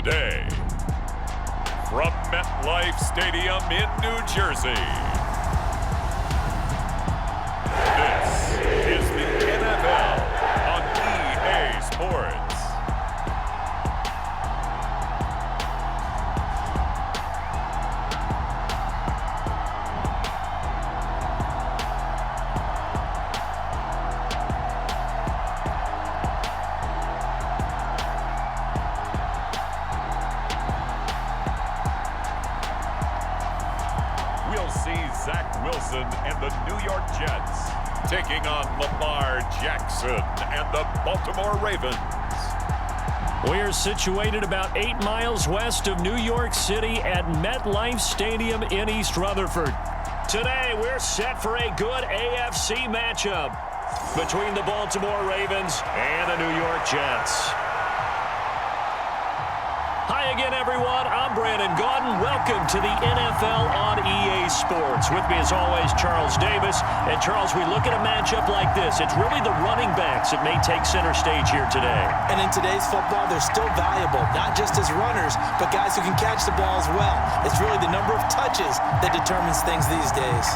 today. From MetLife Stadium in New Jersey, this is the NFL on EA Sports. And the New York Jets taking on Lamar Jackson and the Baltimore Ravens. We're situated about 8 miles west of New York City at MetLife Stadium in East Rutherford. Today, we're set for a good AFC matchup between the Baltimore Ravens and the New York Jets. Hi again, everyone. I'm Brandon Gaudin. Welcome to the NFL on EA Sports. With me, as always, Charles Davis. And, Charles, we look at a matchup like this. It's really the running backs that may take center stage here today. And in today's football, they're still valuable, not just as runners, but guys who can catch the ball as well. It's really the number of touches that determines things these days.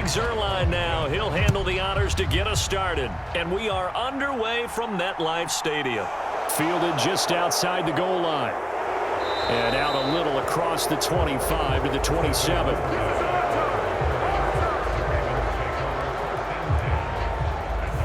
Zerline now. He'll handle the honors to get us started. And we are underway from MetLife Stadium. Fielded just outside the goal line. And out a little across the 25 to the 27.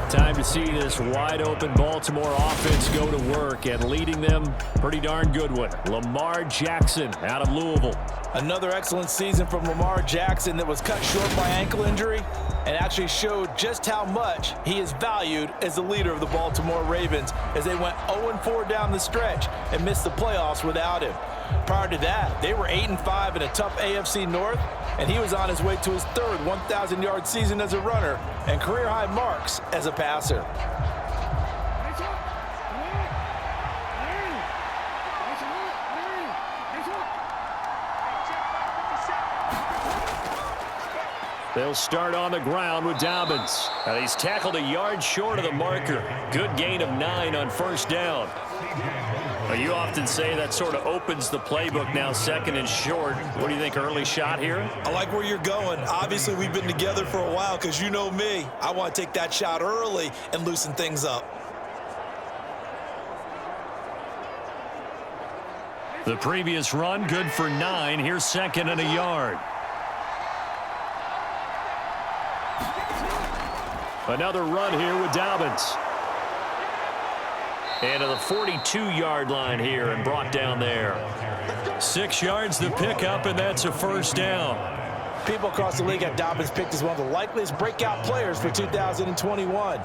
Time to see this wide-open Baltimore offense go to work, and leading them, pretty darn good one, Lamar Jackson out of Louisville. Another excellent season from Lamar Jackson that was cut short by ankle injury and actually showed just how much he is valued as the leader of the Baltimore Ravens as they went 0-4 down the stretch and missed the playoffs without him. Prior to that, they were 8-5 in a tough AFC North, and he was on his way to his third 1,000-yard season as a runner and career-high marks as a passer. They'll start on the ground with Dobbins. He's tackled a yard short of the marker. Good gain of 9 on first down. You often say that sort of opens the playbook now, second and short. What do you think, early shot here? I like where you're going. Obviously, we've been together for a while because you know me. I want to take that shot early and loosen things up. The previous run, good for 9. Here's second and a yard. Another run here with Dobbins. And to the 42-yard line here and brought down there. 6 yards the pickup, and that's a first down. People across the league have Dobbins picked as one of the likeliest breakout players for 2021.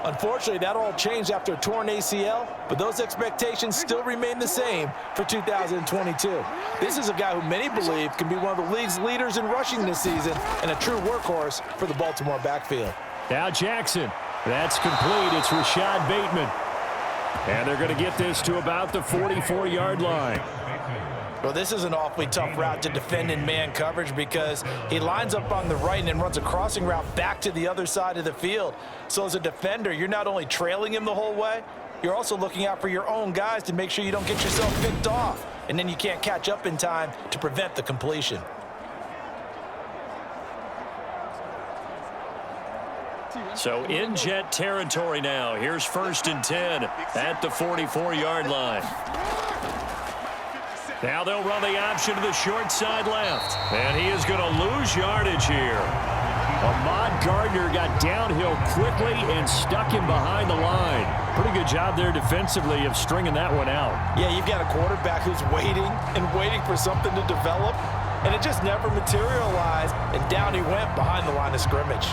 Unfortunately, that all changed after a torn ACL, but those expectations still remain the same for 2022. This is a guy who many believe can be one of the league's leaders in rushing this season and a true workhorse for the Baltimore backfield. Now Jackson. That's complete. It's Rashod Bateman. And they're going to get this to about the 44-yard line. Well, this is an awfully tough route to defend in man coverage because he lines up on the right and then runs a crossing route back to the other side of the field. So as a defender, you're not only trailing him the whole way, you're also looking out for your own guys to make sure you don't get yourself picked off. And then you can't catch up in time to prevent the completion. So in Jet territory now. Here's first and 10 at the 44-yard line. Now they'll run the option to the short side left. And he is going to lose yardage here. Ahmad Gardner got downhill quickly and stuck him behind the line. Pretty good job there defensively of stringing that one out. Yeah, you've got a quarterback who's waiting and waiting for something to develop, and it just never materialized, and down he went behind the line of scrimmage.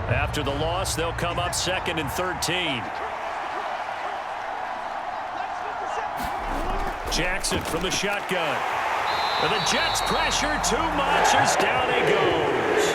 After the loss, they'll come up second and 13. Jackson from the shotgun. And the Jets pressure too much as down he goes.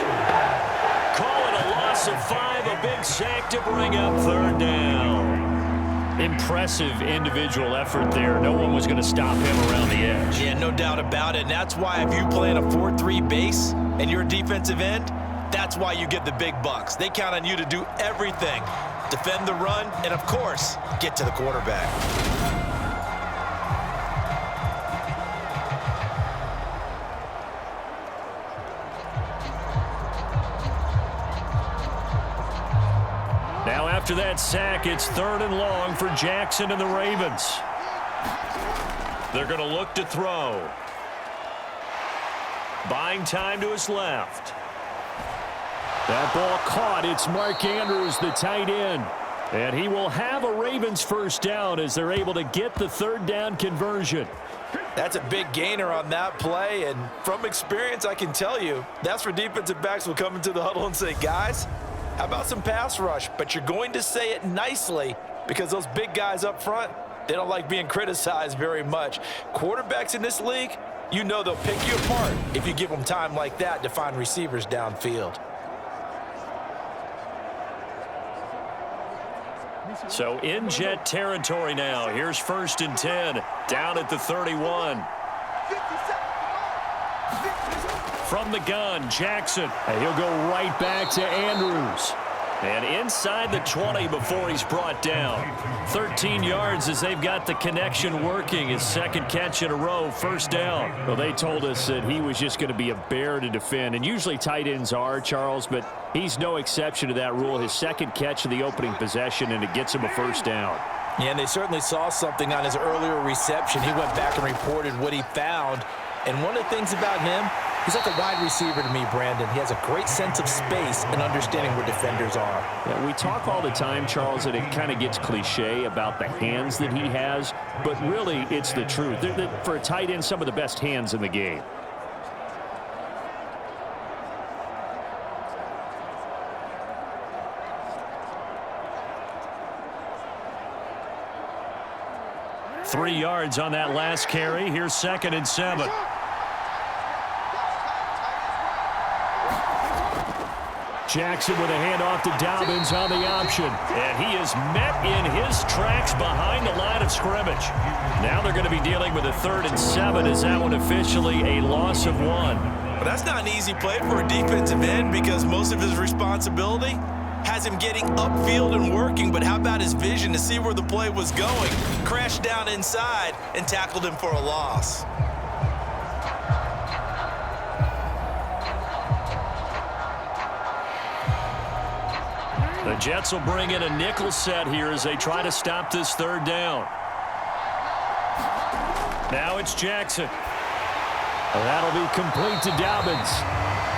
Call it a loss of 5, a big sack to bring up third down. Impressive individual effort there. No one was going to stop him around the edge. Yeah, no doubt about it. And that's why if you play in a 4-3 base and you're a defensive end, that's why you get the big bucks. They count on you to do everything. Defend the run and, of course, get to the quarterback. Now after that sack, it's 3rd and long for Jackson and the Ravens. They're going to look to throw. Buying time to his left. That ball caught. It's Mark Andrews, the tight end. And he will have a Ravens first down as they're able to get the 3rd down conversion. That's a big gainer on that play, and from experience, I can tell you, that's where defensive backs will come into the huddle and say, guys, how about some pass rush? But you're going to say it nicely because those big guys up front, they don't like being criticized very much. Quarterbacks in this league, you know they'll pick you apart if you give them time like that to find receivers downfield. So in Jet territory now. Here's 1st and 10, down at the 31. From the gun, Jackson. And he'll go right back to Andrews. And inside the 20 before he's brought down. 13 yards as they've got the connection working. His 2nd catch in a row, 1st down. Well, they told us that he was just going to be a bear to defend. And usually tight ends are, Charles, but he's no exception to that rule. His 2nd catch of the opening possession, and it gets him a 1st down. Yeah, and they certainly saw something on his earlier reception. He went back and reported what he found. And one of the things about him, he's like a wide receiver to me, Brandon. He has a great sense of space and understanding where defenders are. Yeah, we talk all the time, Charles, that it kind of gets cliche about the hands that he has, but really it's the truth. For a tight end, some of the best hands in the game. Three yards on that last carry. Here's 2nd and 7. Jackson with a handoff to Dobbins on the option. And he is met in his tracks behind the line of scrimmage. Now they're going to be dealing with a 3rd and 7. Is that one officially a loss of 1? But that's not an easy play for a defensive end because most of his responsibility has him getting upfield and working. But how about his vision to see where the play was going? Crashed down inside and tackled him for a loss. The Jets will bring in a nickel set here as they try to stop this 3rd down. Now it's Jackson. That'll be complete to Dobbins.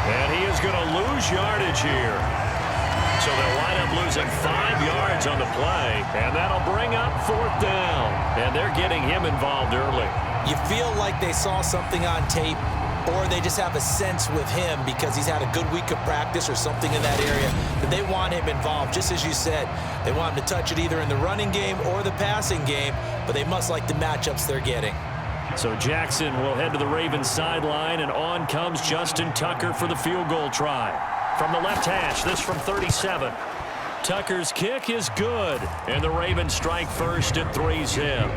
And he is going to lose yardage here. So they'll wind up losing 5 yards on the play. And that'll bring up 4th down. And they're getting him involved early. You feel like they saw something on tape, or they just have a sense with him because he's had a good week of practice or something in that area that they want him involved. Just as you said, they want him to touch it either in the running game or the passing game, but they must like the matchups they're getting. So Jackson will head to the Ravens sideline, and on comes Justin Tucker for the field goal try. From the left hash, this from 37. Tucker's kick is good, and the Ravens strike first at 3-zip.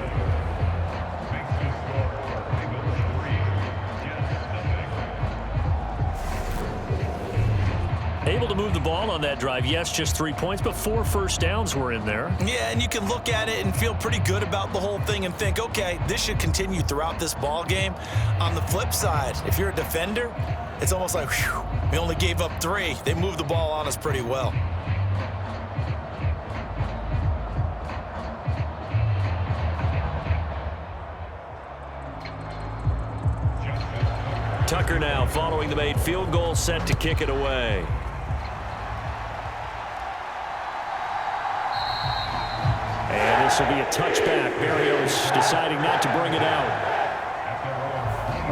Able to move the ball on that drive. Yes, just 3 points, but 4 first downs were in there. Yeah, and you can look at it and feel pretty good about the whole thing and think, okay, this should continue throughout this ball game. On the flip side, if you're a defender, it's almost like, whew, we only gave up 3. They moved the ball on us pretty well. Tucker now following the made field goal, set to kick it away. And this will be a touchback. Berrios deciding not to bring it out.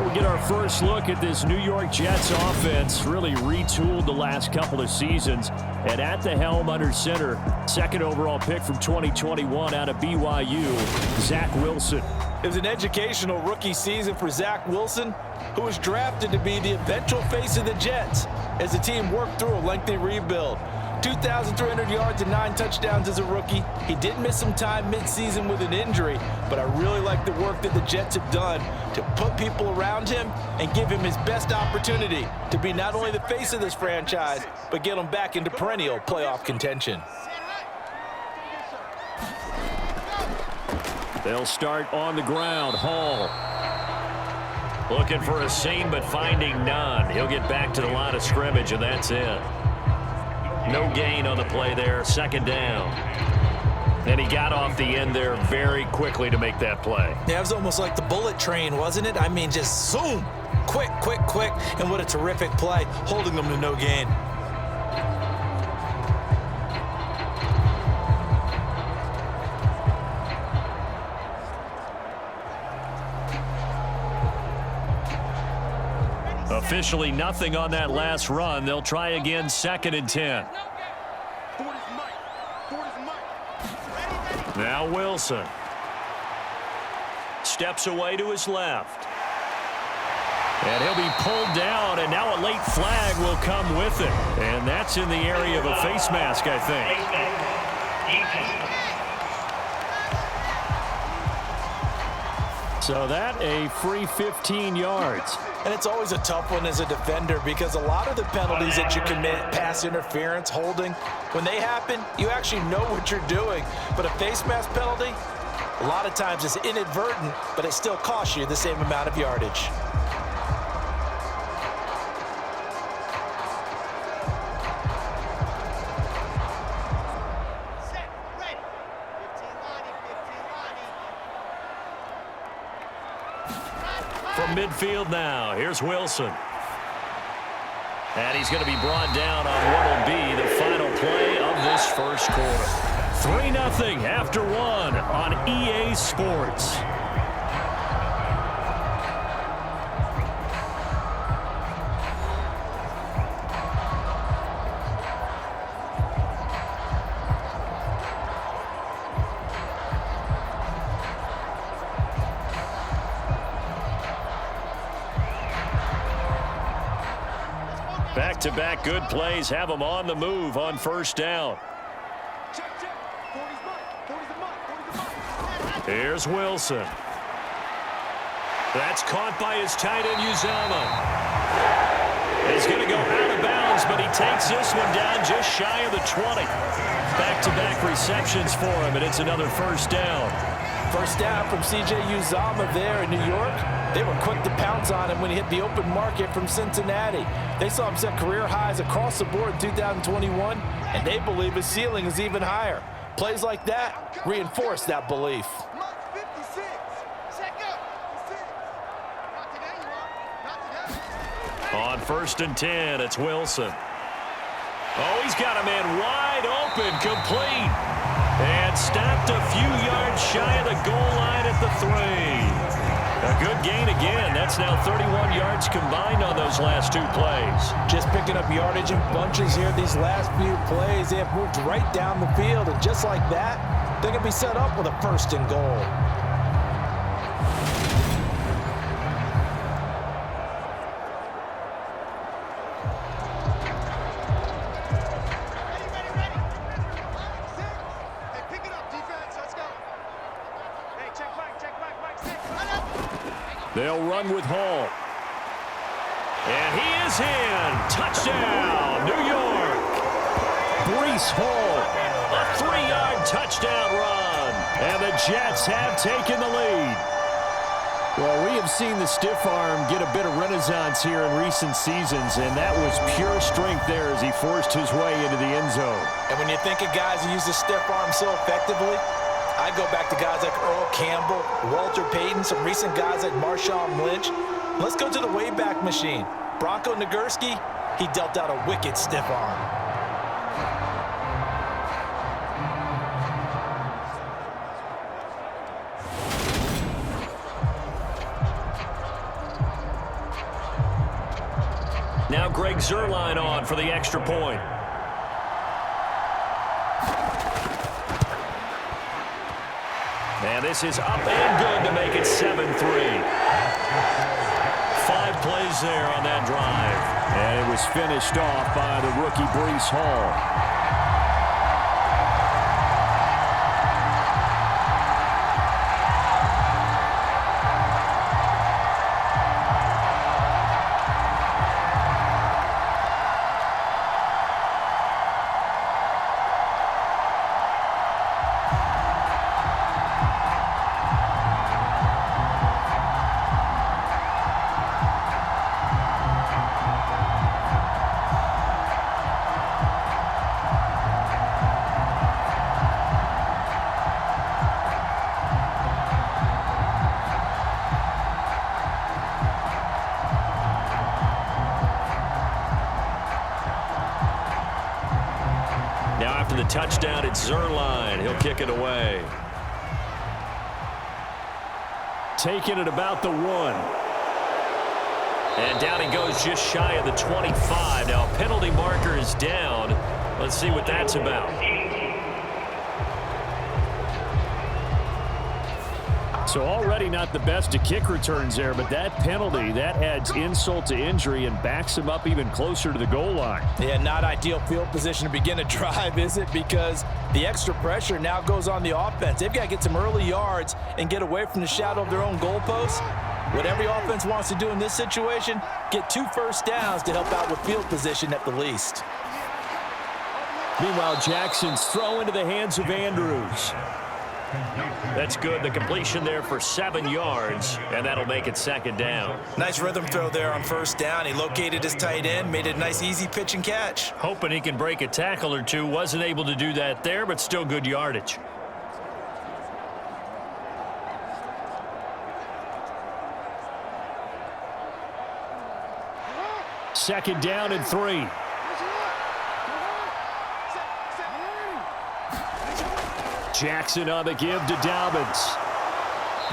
We get our first look at this New York Jets offense, really retooled the last couple of seasons. And at the helm under center, second overall pick from 2021 out of BYU, Zach Wilson. It was an educational rookie season for Zach Wilson, who was drafted to be the eventual face of the Jets as the team worked through a lengthy rebuild. 2,300 yards and 9 touchdowns as a rookie. He did miss some time midseason with an injury, but I really like the work that the Jets have done to put people around him and give him his best opportunity to be not only the face of this franchise, but get him back into perennial playoff contention. They'll start on the ground. Hall looking for a seam, but finding none. He'll get back to the line of scrimmage, and that's it. No gain on the play there. Second down. And he got off the end there very quickly to make that play. Yeah, it was almost like the bullet train, wasn't it? I mean, just zoom. Quick, quick, quick. And what a terrific play, holding them to no gain. Officially nothing on that last run. They'll try again, 2nd and 10. Now Wilson steps away to his left. And he'll be pulled down, and now a late flag will come with it. And that's in the area of a face mask, I think. So that a free 15 yards. And it's always a tough one as a defender because a lot of the penalties that you commit, pass interference, holding, when they happen, you actually know what you're doing. But a face mask penalty, a lot of times it's inadvertent, but it still costs you the same amount of yardage. Midfield now. Here's Wilson. And he's going to be brought down on what will be the final play of this first quarter. 3-0 after 1 on EA Sports. Back-to-back good plays have them on the move on first down. Here's Wilson. That's caught by his tight end, Uzama. He's going to go out of bounds, but he takes this one down just shy of the 20. Back-to-back receptions for him, and it's another first down. First down from C.J. Uzama there in New York. They were quick to pounce on him when he hit the open market from Cincinnati. They saw him set career highs across the board in 2021, and they believe his ceiling is even higher. Plays like that reinforce that belief. On 1st and 10, it's Wilson. Oh, he's got a man wide open, complete. And stopped a few yards shy of the goal line at the 3. A good gain again. That's now 31 yards combined on those last 2 plays. Just picking up yardage in bunches here these last few plays. They have moved right down the field, and just like that, they're going to be set up with a 1st and goal. They'll run with Hall. And he is in. Touchdown, New York. Breece Hall, a 3-yard touchdown run. And the Jets have taken the lead. Well, we have seen the stiff arm get a bit of renaissance here in recent seasons, and that was pure strength there as he forced his way into the end zone. And when you think of guys who use the stiff arm so effectively, I go back to guys like Earl Campbell, Walter Payton, some recent guys like Marshawn Lynch. Let's go to the Wayback Machine. Bronco Nagurski, he dealt out a wicked stiff arm. Now Greg Zuerlein on for the extra point. And this is up and good to make it 7-3. 5 plays there on that drive. And it was finished off by the rookie Breece Hall. The touchdown, it's Zerline. He'll kick it away. Taking it about the 1. And down he goes just shy of the 25. Now a penalty marker is down. Let's see what that's about. So already not the best of kick returns there, but that penalty, that adds insult to injury and backs him up even closer to the goal line. Yeah, not ideal field position to begin a drive, is it? Because the extra pressure now goes on the offense. They've got to get some early yards and get away from the shadow of their own goalposts. What every offense wants to do in this situation, get 2 first downs to help out with field position at the least. Meanwhile, Jackson's throw into the hands of Andrews. That's good. The completion there for 7 yards, and that'll make it 2nd down. Nice rhythm throw there on 1st down. He located his tight end, made it a nice easy pitch and catch. Hoping he can break a tackle or two. Wasn't able to do that there, but still good yardage. Second down and 3. Jackson on the give to Dobbins.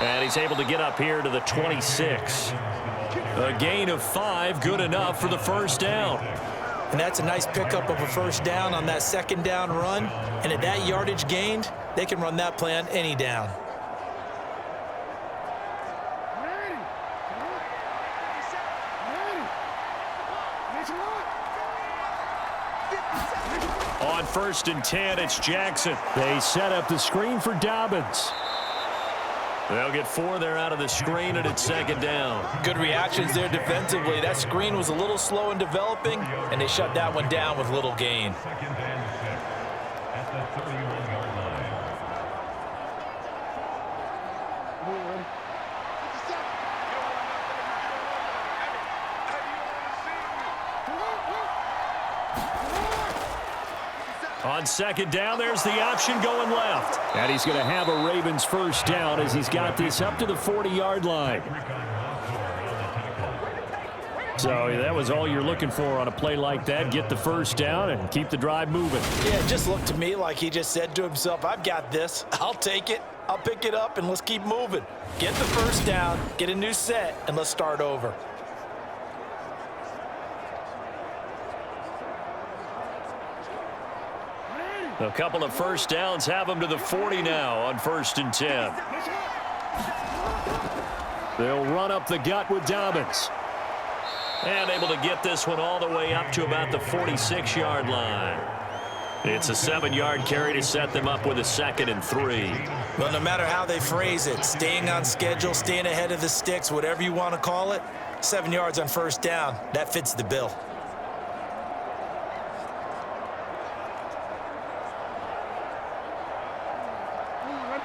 And he's able to get up here to the 26. A gain of 5, good enough for the 1st down. And that's a nice pickup of a 1st down on that 2nd down run. And at that yardage gained, they can run that play on any down. On 1st and 10, it's Jackson. They set up the screen for Dobbins. They'll get 4 there out of the screen, and it's 2nd down. Good reactions there defensively. That screen was a little slow in developing, and they shut that one down with little gain. On 2nd down, there's the option going left. And he's going to have a Ravens 1st down as he's got this up to the 40-yard line. So that was all you're looking for on a play like that. Get the 1st down and keep the drive moving. Yeah, it just looked to me like he just said to himself, I've got this. I'll take it. I'll pick it up, and let's keep moving. Get the 1st down, get a new set, and let's start over. A couple of 1st downs have them to the 40 now on 1st and 10. They'll run up the gut with Dobbins. And able to get this one all the way up to about the 46-yard line. It's a 7-yard carry to set them up with a 2nd and 3. Well, no matter how they phrase it, staying on schedule, staying ahead of the sticks, whatever you want to call it, 7 yards on 1st down, that fits the bill.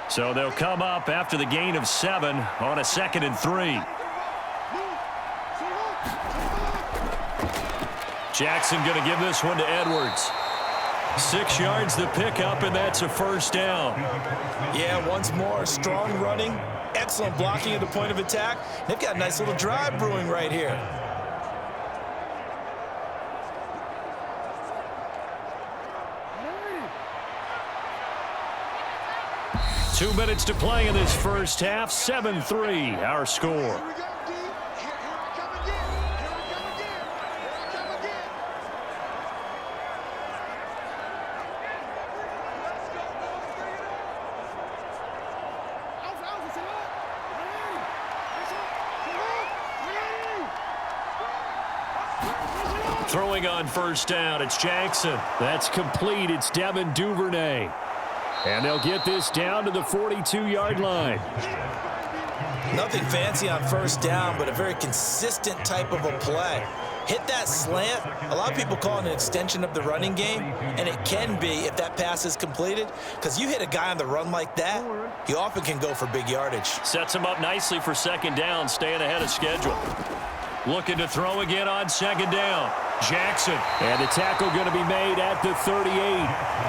So they'll come up after the gain of 7 on a 2nd and 3. Jackson going to give this one to Edwards. 6 yards the pickup, and that's a 1st down. Yeah, once more, strong running, excellent blocking at the point of attack. They've got a nice little drive brewing right here. Two minutes to play in this first half. 7-3, our score. Throwing on first down, it's Jackson. That's complete. It's Devin Duvernay. And they'll get this down to the 42-yard line. Nothing fancy on first down, but a very consistent type of a play. Hit that slant. A lot of people call it an extension of the running game, and it can be if that pass is completed, because you hit a guy on the run like that, he often can go for big yardage. Sets him up nicely for second down, staying ahead of schedule. Looking to throw again on second down. Jackson. And the tackle going to be made at the 38.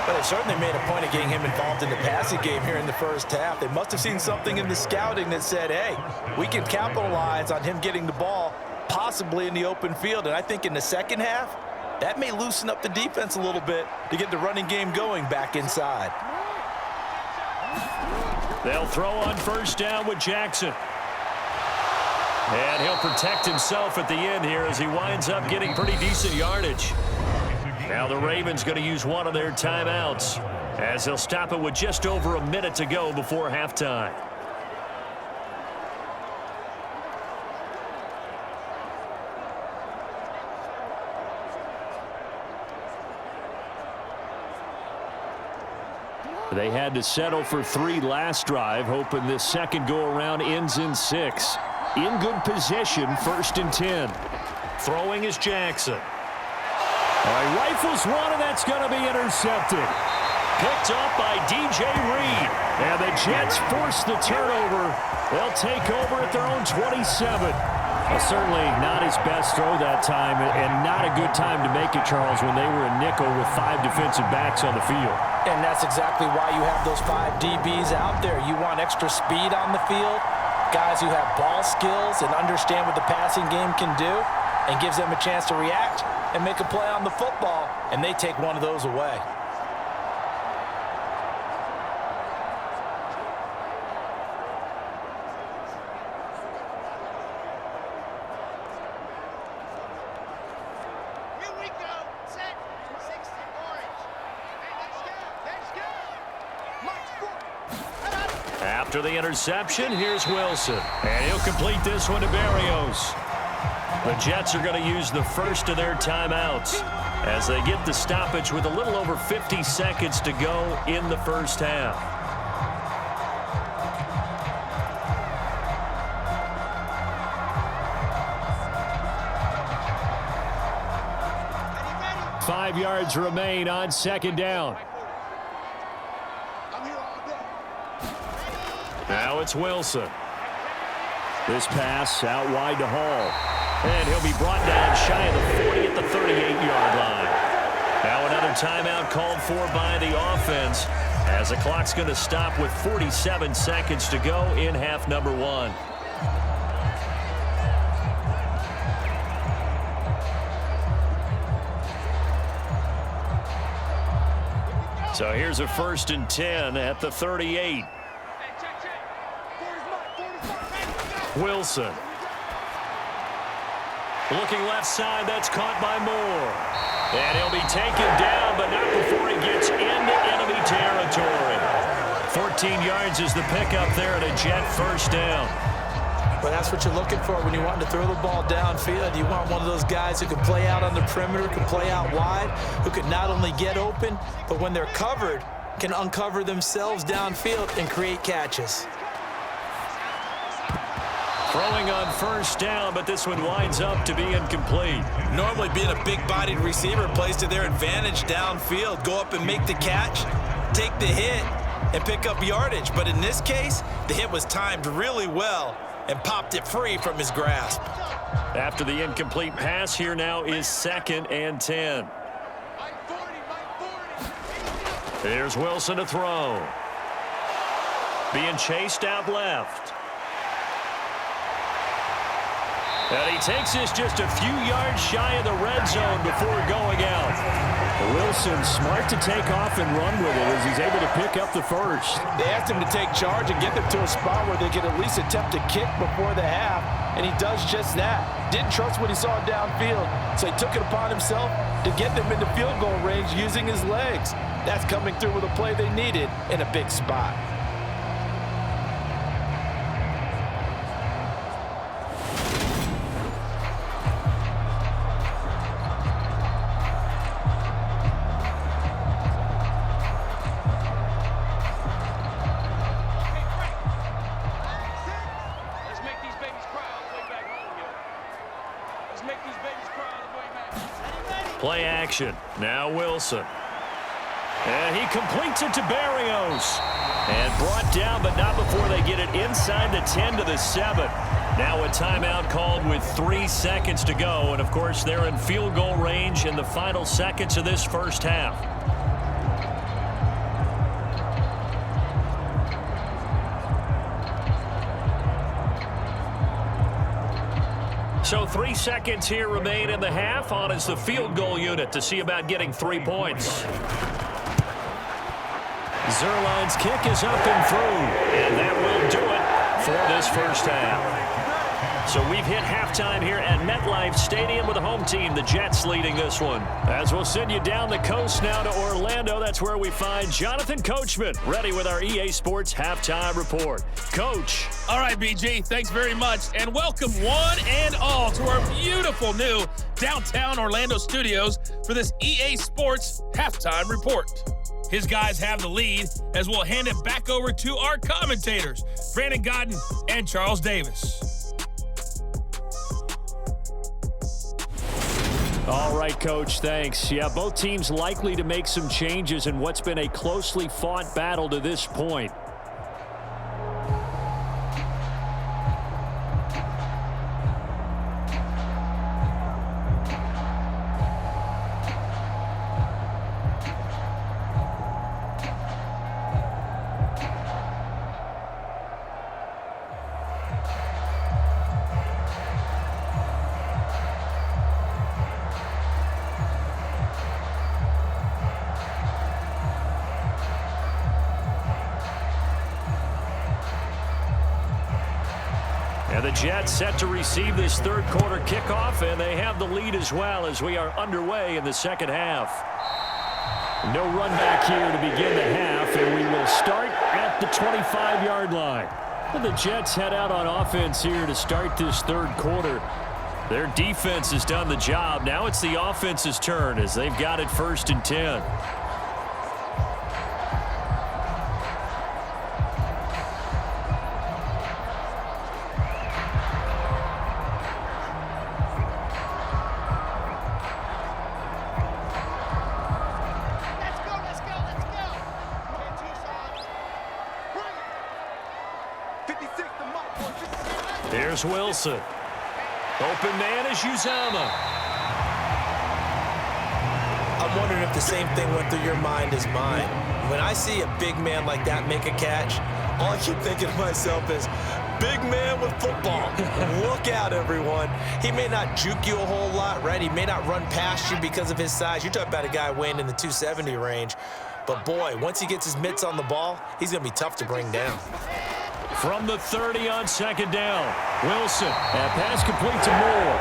But they certainly made a point of getting him involved in the passing game here in the first half. They must have seen something in the scouting that said, hey, we can capitalize on him getting the ball possibly in the open field. And I think in the second half, that may loosen up the defense a little bit to get the running game going back inside. They'll throw on first down with Jackson. And he'll protect himself at the end here as he winds up getting pretty decent yardage. Now the Ravens going to use one of their timeouts as they'll stop it with just over a minute to go before halftime. They had to settle for 3 last drive, hoping this second go-around ends in 6. In good position, 1st and 10. Throwing is Jackson. All right, rifles one, and that's going to be intercepted. Picked up by DJ Reed. And the Jets force the turnover. They'll take over at their own 27. Well, certainly not his best throw that time, and not a good time to make it, Charles, when they were a nickel with 5 defensive backs on the field. And that's exactly why you have those 5 DBs out there. You want extra speed on the field, guys who have ball skills and understand what the passing game can do, and gives them a chance to react and make a play on the football, and they take one of those away. After the interception, here's Wilson. And he'll complete this one to Berrios. The Jets are going to use the first of their timeouts as they get the stoppage with a little over 50 seconds to go in the first half. Five yards remain on second down. Now it's Wilson. This pass out wide to Hall. And he'll be brought down shy of the 40 at the 38-yard line. Now another timeout called for by the offense as the clock's going to stop with 47 seconds to go in half number 1. So here's a 1st and 10 at the 38. Wilson. Looking left side, that's caught by Moore. And he'll be taken down, but not before he gets into enemy territory. 14 yards is the pickup there at a Jet first down. Well, that's what you're looking for when you want to throw the ball downfield. You want one of those guys who can play out on the perimeter, can play out wide, who can not only get open, but when they're covered, can uncover themselves downfield and create catches. Throwing on first down, but this one winds up to be incomplete. Normally being a big-bodied receiver plays to their advantage downfield. Go up and make the catch, take the hit, and pick up yardage. But in this case, the hit was timed really well and popped it free from his grasp. After the incomplete pass, here now is 2nd and 10. Here's Wilson to throw. Being chased out left. And he takes this just a few yards shy of the red zone before going out. Wilson smart to take off and run with it as he's able to pick up the first. They asked him to take charge and get them to a spot where they could at least attempt to kick before the half, and he does just that. Didn't trust what he saw downfield, so he took it upon himself to get them into field goal range using his legs. That's coming through with a play they needed in a big spot. Play action. Now Wilson. And he completes it to Berrios. And brought down, but not before they get it inside the 10 to the 7. Now a timeout called with 3 seconds to go. And, of course, they're in field goal range in the final seconds of this first half. So 3 seconds here remain in the half. On is the field goal unit to see about getting 3 points. Zerline's kick is up and through, and that will do it for this first half. So we've hit halftime here at MetLife Stadium with the home team, the Jets, leading this one. As we'll send you down the coast now to Orlando, that's where we find Jonathan Coachman, ready with our EA Sports Halftime Report. Coach. All right, BG, thanks very much, and welcome one and all to our beautiful new downtown Orlando studios for this EA Sports Halftime Report. His guys have the lead as we'll hand it back over to our commentators, Brandon Godden and Charles Davis. All right, Coach, thanks. Yeah, both teams likely to make some changes in what's been a closely fought battle to this point. And the Jets set to receive this third quarter kickoff, and they have the lead as well as we are underway in the second half. No run back here to begin the half, and we will start at the 25-yard line. And the Jets head out on offense here to start this third quarter. Their defense has done the job. Now it's the offense's turn as they've got it 1st and 10. Here's Wilson. Open man is Uzama. I'm wondering if the same thing went through your mind as mine. When I see a big man like that make a catch, all I keep thinking to myself is, big man with football. Look out, everyone. He may not juke you a whole lot, right? He may not run past you because of his size. You're talking about a guy weighing in the 270 range. But, boy, once he gets his mitts on the ball, he's going to be tough to bring down. From the 30 on second down, Wilson. And pass complete to Moore.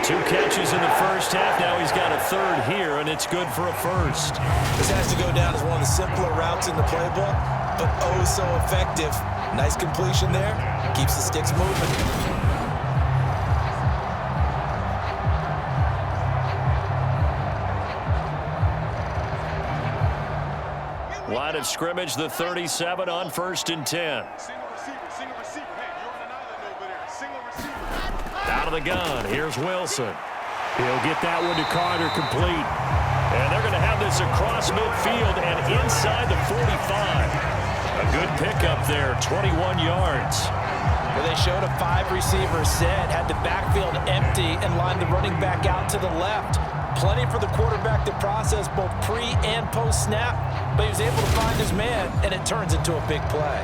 2 catches in the first half. Now he's got a third here, and it's good for a first. This has to go down as one of the simpler routes in the playbook, but oh so effective. Nice completion there. Keeps the sticks moving. Line of scrimmage, the 37 on 1st and 10. Out of the gun, here's Wilson. He'll get that one to Carter, complete. And they're going to have this across midfield and inside the 45. A good pickup there, 21 yards. Well, they showed a 5-receiver set, had the backfield empty, and lined the running back out to the left. Plenty for the quarterback to process both pre- and post-snap, but he was able to find his man, and it turns into a big play.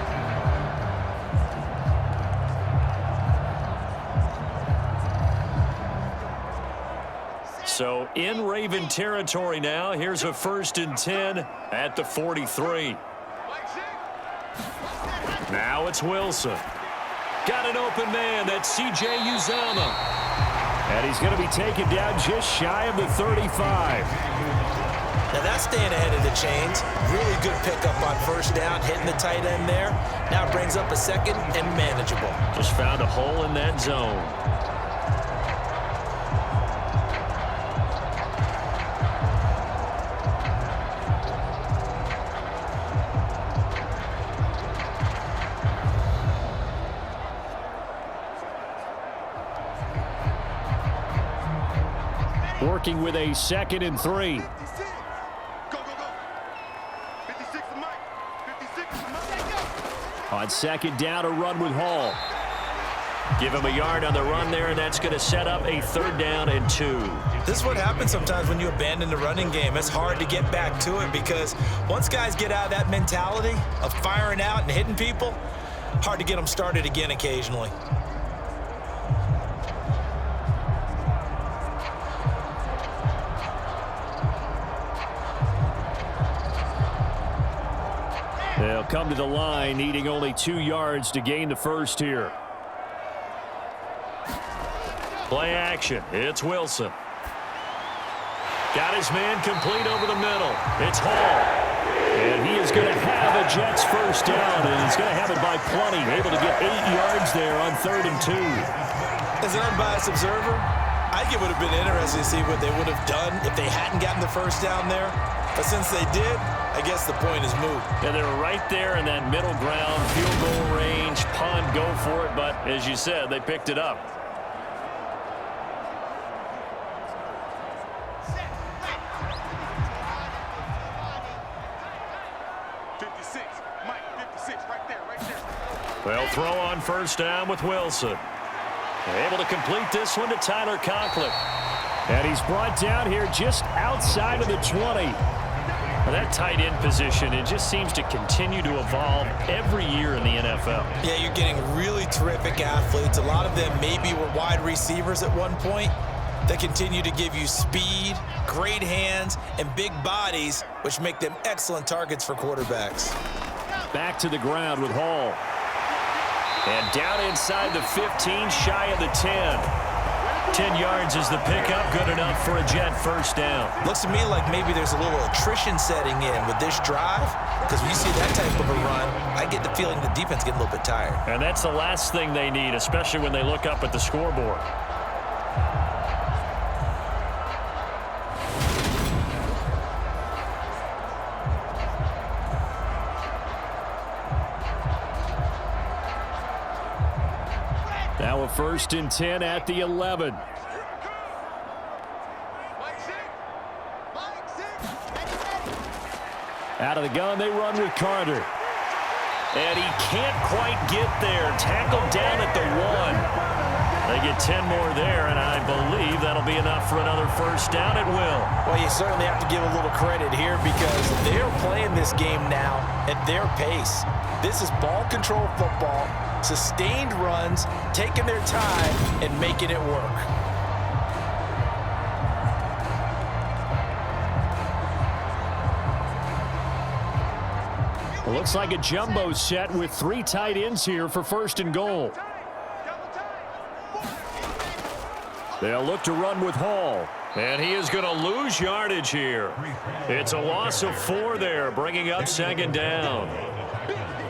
So in Raven territory now, here's a 1st and 10 at the 43. Now it's Wilson. Got an open man, that's C.J. Uzama. And he's going to be taken down just shy of the 35. Now that's staying ahead of the chains. Really good pickup on 1st down, hitting the tight end there. Now brings up a 2nd and manageable. Just found a hole in that zone. working with a 2nd and 3. Go, go, go. 56 to Mike. 56 to Mike. On 2nd down, a run with Hall. Give him a yard on the run there, and that's going to set up a 3rd down and 2. This is what happens sometimes when you abandon the running game. It's hard to get back to it because once guys get out of that mentality of firing out and hitting people, hard to get them started again occasionally. They'll come to the line, needing only 2 yards to gain the first here. Play action. It's Wilson. Got his man complete over the middle. It's Hall. And he is going to have a Jets first down, and he's going to have it by plenty. Able to get 8 yards there on 3rd and 2. As an unbiased observer, I think it would have been interesting to see what they would have done if they hadn't gotten the first down there. But since they did, I guess the point is moot. Yeah, they were right there in that middle ground, field goal range, punt, go for it. But as you said, they picked it up. They'll throw on first down with Wilson. They're able to complete this one to Tyler Conklin. And he's brought down here just outside of the 20. That tight end position, it just seems to continue to evolve every year in the NFL. Yeah, you're getting really terrific athletes. A lot of them maybe were wide receivers at one point. They continue to give you speed, great hands, and big bodies, which make them excellent targets for quarterbacks. Back to the ground with Hall. And down inside the 15, shy of the 10. 10 yards is the pickup, good enough for a Jet first down. Looks to me like maybe there's a little attrition setting in with this drive, because when you see that type of a run, I get the feeling the defense getting a little bit tired. And that's the last thing they need, especially when they look up at the scoreboard. Now a 1st and 10 at the 11. Out of the gun, they run with Carter. And he can't quite get there. Tackled down at the 1. They get 10 more there, and I believe that'll be enough for another first down at will. Well, you certainly have to give a little credit here because they're playing this game now at their pace. This is ball control football, sustained runs, taking their time, and making it work. Well, looks like a jumbo set with 3 tight ends here for 1st and goal. They'll look to run with Hall. And he is going to lose yardage here. It's a loss of 4 there, bringing up 2nd down.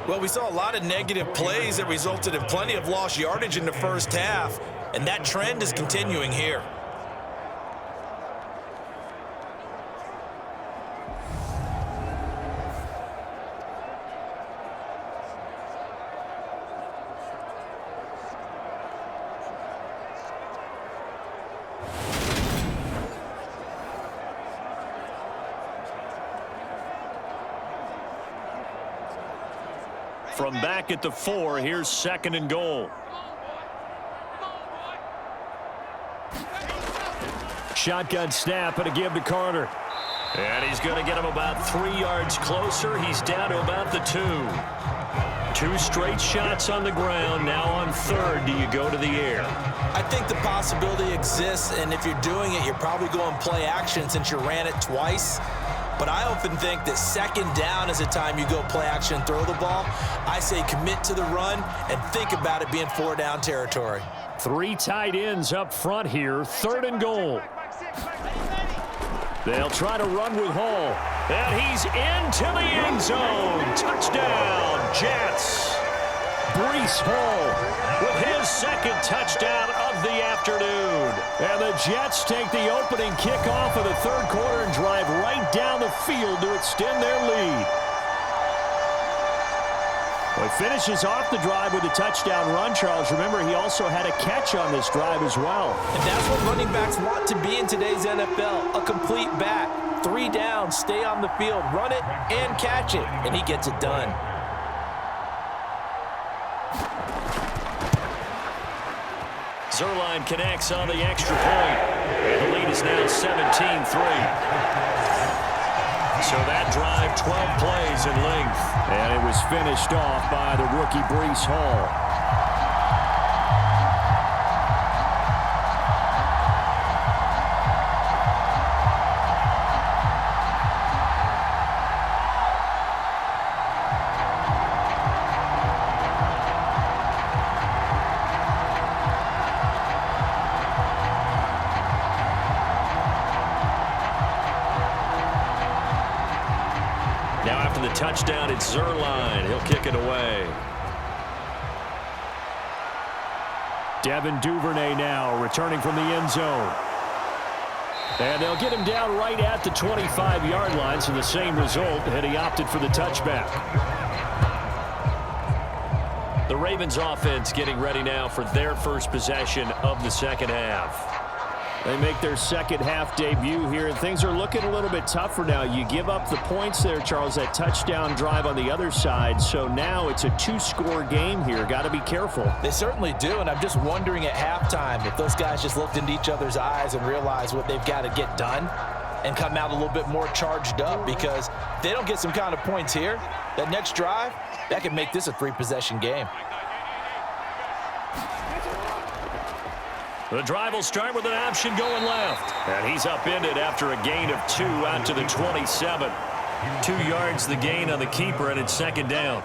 Well, we saw a lot of negative plays that resulted in plenty of lost yardage in the first half, and that trend is continuing here. From back at the 4, here's 2nd and goal. Shotgun snap and a give to Carter. And he's going to get him about 3 yards closer. He's down to about the 2. 2 straight shots on the ground. Now on 3rd, do you go to the air? I think the possibility exists, and if you're doing it, you're probably going play action since you ran it twice. But I often think that 2nd down is the time you go play action and throw the ball. I say commit to the run and think about it being 4 down territory. 3 tight ends up front here, 3rd and goal. They'll try to run with Hall. And he's into the end zone. Touchdown, Jets. Breece Hall with his 2nd touchdown of the afternoon. And the Jets take the opening kickoff of the 3rd quarter and drive right down the field to extend their lead. Well, he finishes off the drive with a touchdown run, Charles. Remember, he also had a catch on this drive as well. And that's what running backs want to be in today's NFL, a complete back. 3 downs, stay on the field, run it, and catch it, and he gets it done. Zuerlein connects on the extra point. And the lead is now 17-3. So that drive, 12 plays in length. And it was finished off by the rookie Breece Hall. Touchdown, it's Zuerlein. He'll kick it away. Devin Duvernay now returning from the end zone. And they'll get him down right at the 25-yard line, so the same result, and he opted for the touchback. The Ravens offense getting ready now for their first possession of the second half. They make their second half debut here, and things are looking a little bit tougher now. You give up the points there, Charles, that touchdown drive on the other side. So now it's a 2-score game here. Got to be careful. They certainly do, and I'm just wondering at halftime if those guys just looked into each other's eyes and realized what they've got to get done and come out a little bit more charged up, because if they don't get some kind of points here, that next drive, that could make this a 3-possession game. The drive will start with an option going left. And he's upended after a gain of 2 out to the 27. 2 yards the gain on the keeper, and it's second down.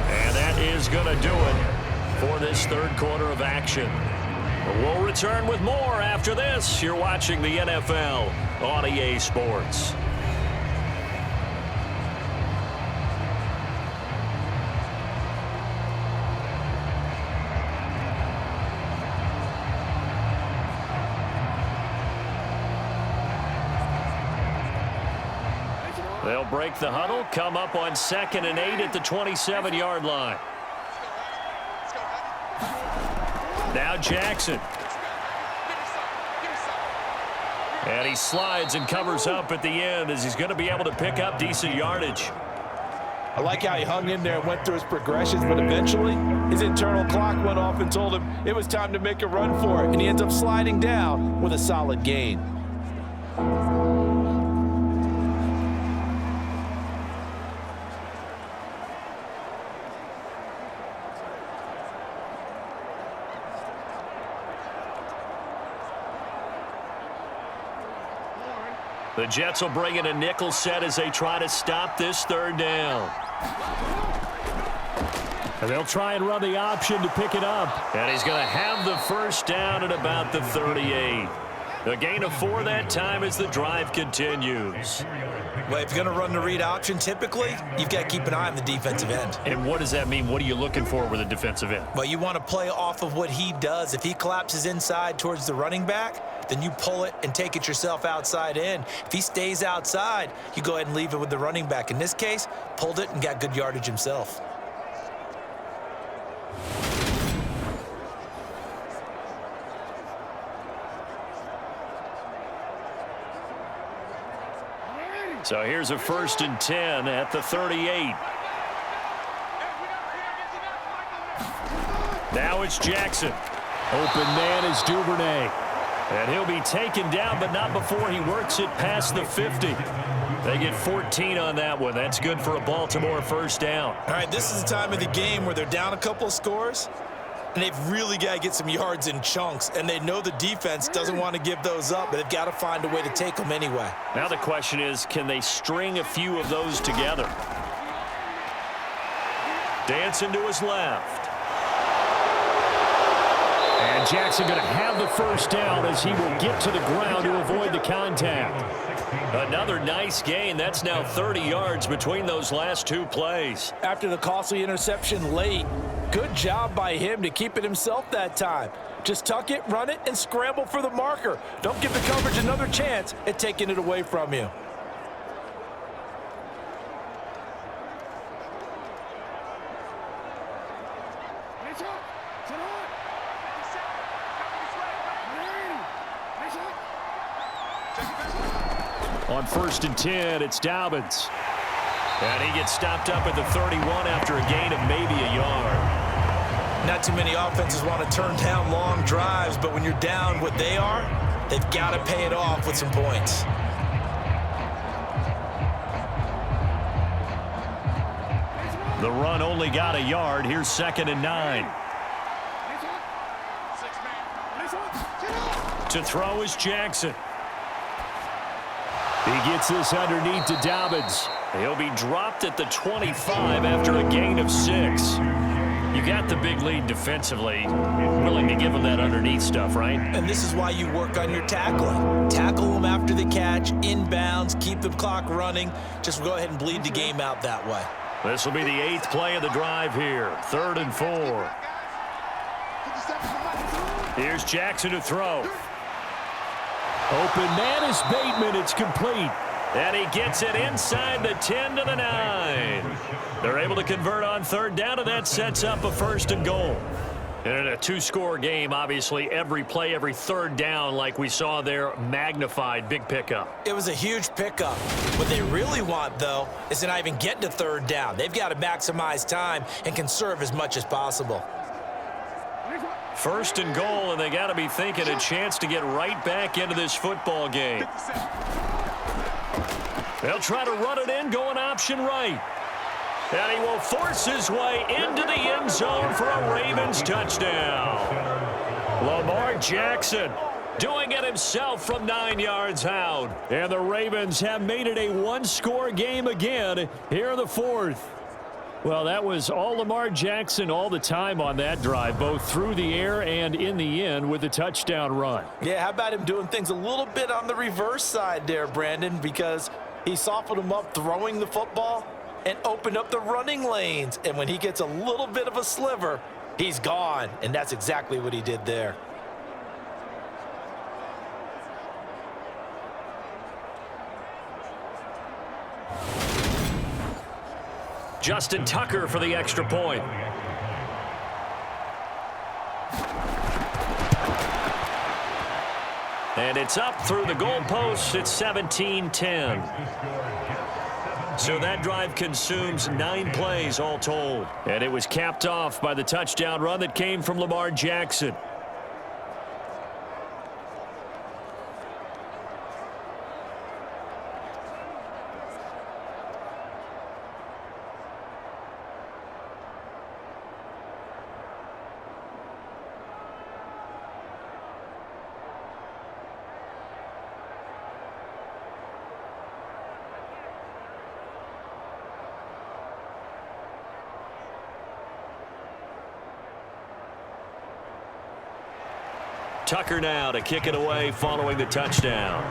And that is going to do it for this third quarter of action. We'll return with more after this. You're watching the NFL on EA Sports. They'll break the huddle, come up on 2nd and 8 at the 27-yard line. Now Jackson. And he slides and covers up at the end as he's going to be able to pick up decent yardage. I like how he hung in there and went through his progressions, but eventually his internal clock went off and told him it was time to make a run for it, and he ends up sliding down with a solid gain. The Jets will bring in a nickel set as they try to stop this third down. And they'll try and run the option to pick it up. And he's going to have the first down at about the 38. A gain of 4 that time as the drive continues. Well, if you're going to run the read option, typically, you've got to keep an eye on the defensive end. And what does that mean? What are you looking for with a defensive end? Well, you want to play off of what he does. If he collapses inside towards the running back, then you pull it and take it yourself outside in. If he stays outside, you go ahead and leave it with the running back. In this case, pulled it and got good yardage himself. So here's a 1st and 10 at the 38. Now it's Jackson. Open man is Duvernay. And he'll be taken down, but not before he works it past the 50. They get 14 on that one. That's good for a Baltimore first down. All right, this is the time of the game where they're down a couple of scores, and they've really got to get some yards in chunks, and they know the defense doesn't want to give those up, but they've got to find a way to take them anyway. Now the question is, can they string a few of those together? Dancing to his left. And Jackson going to have the first down as he will get to the ground to avoid the contact. Another nice gain. That's now 30 yards between those last 2 plays. After the costly interception late, Good job by him to keep it himself that time. Just tuck it, run it, and scramble for the marker. Don't give the coverage another chance at taking it away from you. On 1st and 10, it's Dobbins. And he gets stopped up at the 31 after a gain of maybe a yard. Not too many offenses want to turn down long drives, but when you're down what they are, they've got to pay it off with some points. The run only got a yard. Here's 2nd and 9. To throw is Jackson. He gets this underneath to Dobbins. He'll be dropped at the 25 after a gain of 6. You got the big lead defensively. Willing to give him that underneath stuff, right? And this is why you work on your tackling. Tackle them after the catch, inbounds, keep the clock running. Just go ahead and bleed the game out that way. This will be the 8th play of the drive here. 3rd and 4. Here's Jackson to throw. Open man is Bateman. It's complete. And he gets it inside the 10 to the 9. They're able to convert on 3rd down, and that sets up a 1st and goal. And in a 2-score game, obviously, every play, every 3rd down, like we saw there, magnified. Big pickup. It was a huge pickup. What they really want, though, is to not even get to 3rd down. They've got to maximize time and conserve as much as possible. 1st and goal, and they got to be thinking a chance to get right back into this football game. They'll try to run it in, going option right. And he will force his way into the end zone for a Ravens touchdown. Lamar Jackson doing it himself from 9 yards out. And the Ravens have made it a 1-score game again here in the 4th. Well, that was all Lamar Jackson all the time on that drive, both through the air and in the end with a touchdown run. Yeah, how about him doing things a little bit on the reverse side there, Brandon, because he softened him up throwing the football and opened up the running lanes. And when he gets a little bit of a sliver, he's gone. And that's exactly what he did there. Justin Tucker for the extra point. And it's up through the goalpost. It's 17-10. So that drive consumes 9 plays all told. And it was capped off by the touchdown run that came from Lamar Jackson. Tucker now to kick it away following the touchdown.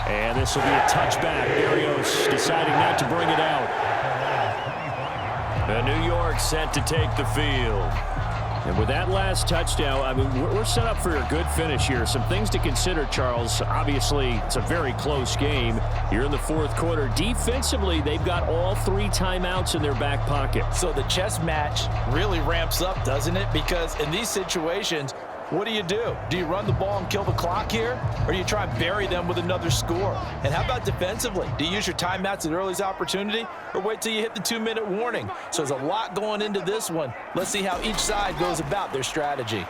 And this will be a touchback. Berrios deciding not to bring it out. And New York set to take the field. And with that last touchdown, I mean, we're set up for a good finish here. Some things to consider, Charles. Obviously, it's a very close game. You're in the 4th quarter. Defensively, they've got all 3 timeouts in their back pocket. So the chess match really ramps up, doesn't it? Because in these situations, what do? Do you run the ball and kill the clock here? Or do you try and bury them with another score? And how about defensively? Do you use your timeouts at earliest opportunity? Or wait till you hit the 2-minute warning? So there's a lot going into this one. Let's see how each side goes about their strategy.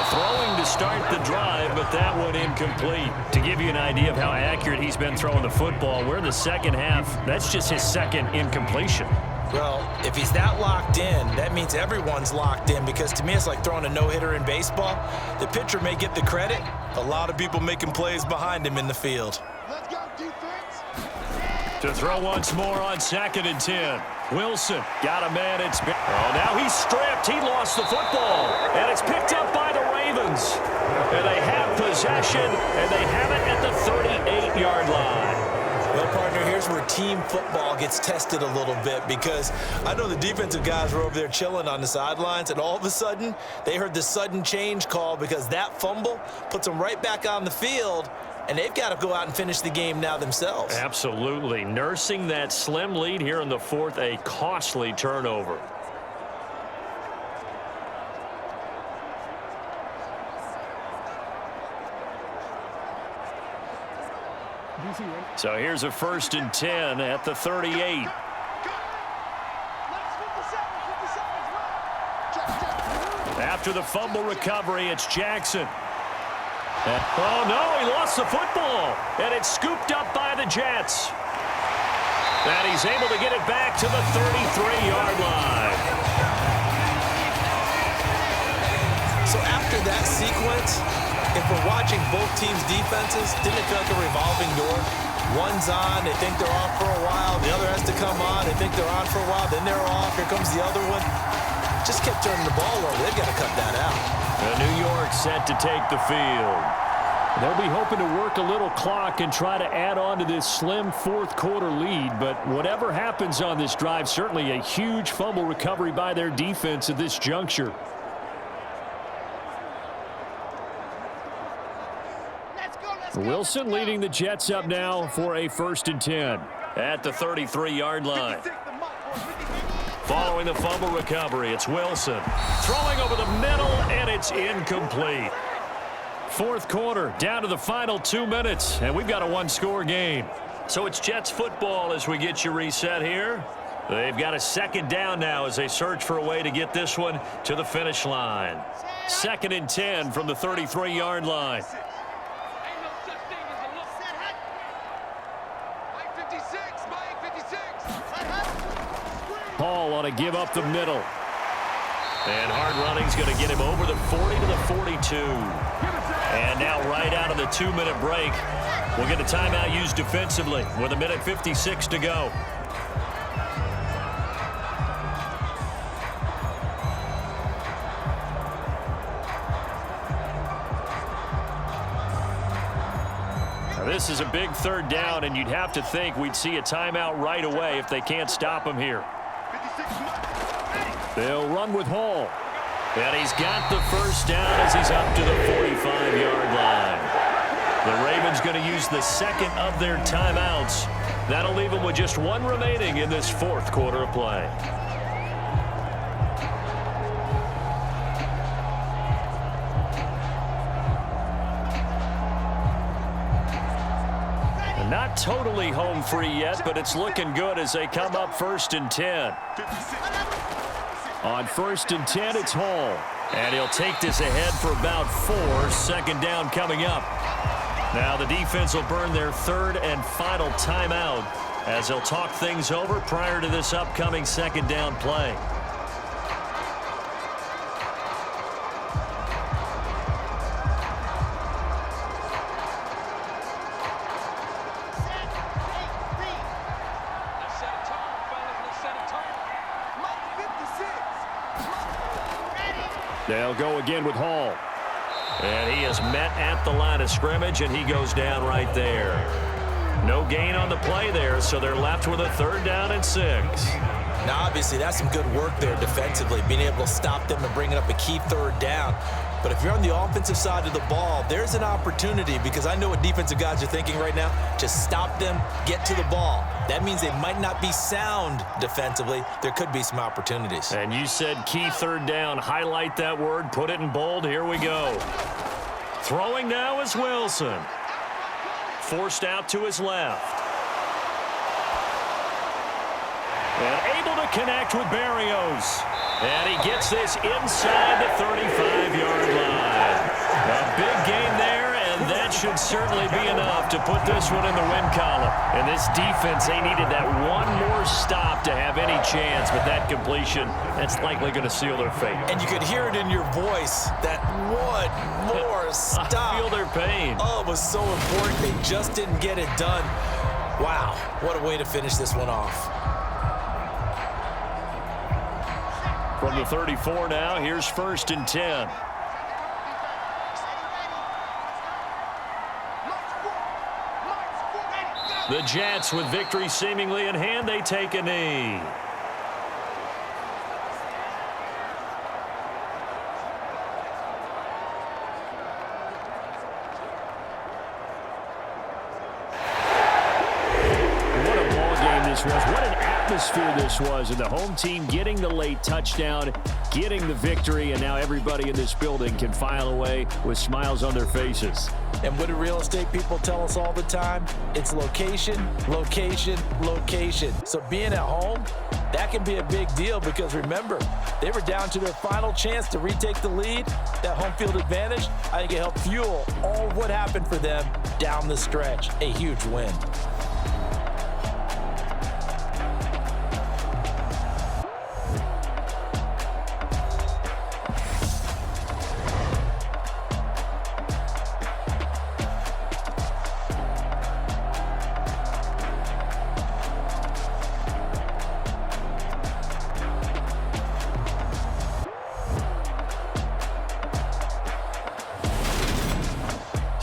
Throwing to start the drive, but that one incomplete. To give you an idea of how accurate he's been throwing the football, we're in the second half. That's just his 2nd incompletion. Well, if he's that locked in, that means everyone's locked in, because to me it's like throwing a no-hitter in baseball. The pitcher may get the credit. A lot of people making plays behind him in the field. Let's go, defense. To throw once more on 2nd and 10. Wilson got a man. Oh, now he's stripped. He lost the football. And it's picked up by the Ravens. And they have possession, and they have it at the 38-yard line. Well, partner, here's where team football gets tested a little bit, because I know the defensive guys were over there chilling on the sidelines, and all of a sudden, they heard the sudden change call because that fumble puts them right back on the field, and they've got to go out and finish the game now themselves. Absolutely. Nursing that slim lead here in the fourth, a costly turnover. So here's a 1st and 10 at the 38. After the fumble recovery, it's Jackson. Oh, no, he lost the football. And it's scooped up by the Jets. And he's able to get it back to the 33-yard line. So after that sequence, if we're watching both teams' defenses, didn't it feel like a revolving door? One's on, they think they're off for a while. The other has to come on, they think they're on for a while. Then they're off. Here comes the other one. Just kept turning the ball over. They've got to cut that out. New York set to take the field. They'll be hoping to work a little clock and try to add on to this slim fourth-quarter lead. But whatever happens on this drive, certainly a huge fumble recovery by their defense at this juncture. Wilson leading the Jets up now for a 1st and 10 at the 33-yard line. Following the fumble recovery, it's Wilson throwing over the middle, and it's incomplete. Fourth quarter, down to the final 2 minutes, and we've got a one-score game. So it's Jets football as we get you reset here. They've got a 2nd down now as they search for a way to get this one to the finish line. 2nd and 10 from the 33-yard line. Hall on a give up the middle. And hard running's going to get him over the 40 to the 42. And now right out of the 2-minute break, we'll get a timeout used defensively with 1:56 to go. Now this is a big 3rd down, and you'd have to think we'd see a timeout right away if they can't stop him here. They'll run with Hall. And he's got the 1st down as he's up to the 45-yard line. The Ravens going to use the 2nd of their timeouts. That'll leave them with just 1 remaining in this 4th quarter of play. Not totally home free yet, but it's looking good as they come up 1st and 10. On 1st and 10, it's Hall. And he'll take this ahead for about 4. 2nd down coming up. Now the defense will burn their 3rd and final timeout as they'll talk things over prior to this upcoming 2nd down play. They'll go again with Hall. And he is met at the line of scrimmage, and he goes down right there. No gain on the play there, so they're left with a 3rd down and 6. Now, obviously, that's some good work there defensively, being able to stop them and bringing up a key 3rd down. But if you're on the offensive side of the ball, there's an opportunity, because I know what defensive guys are thinking right now. Just stop them, get to the ball. That means they might not be sound defensively. There could be some opportunities. And you said key 3rd down. Highlight that word. Put it in bold. Here we go. Throwing now is Wilson. Forced out to his left. And able to connect with Barrios. And he gets this inside the 35-yard line. A big game there, and that should certainly be enough to put this one in the win column. And this defense, they needed that one more stop to have any chance, but that completion, that's likely going to seal their fate. And you could hear it in your voice, that one more stop. I feel their pain. Oh, it was so important. They just didn't get it done. Wow, what a way to finish this one off. From the 34 now, here's 1st and 10. The Jets, with victory seemingly in hand, they take a knee. What an atmosphere this was, and the home team getting the late touchdown, getting the victory, and now everybody in this building can file away with smiles on their faces. And what do real estate people tell us all the time? It's location, location, location. So being at home, that can be a big deal because remember, they were down to their final chance to retake the lead. That home field advantage, I think it helped fuel all of what happened for them down the stretch. A huge win.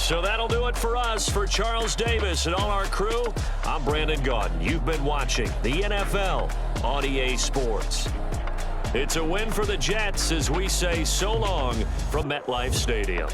So that'll do it for us. For Charles Davis and all our crew, I'm Brandon Gaudin. You've been watching the NFL on EA Sports. It's a win for the Jets as we say so long from MetLife Stadium.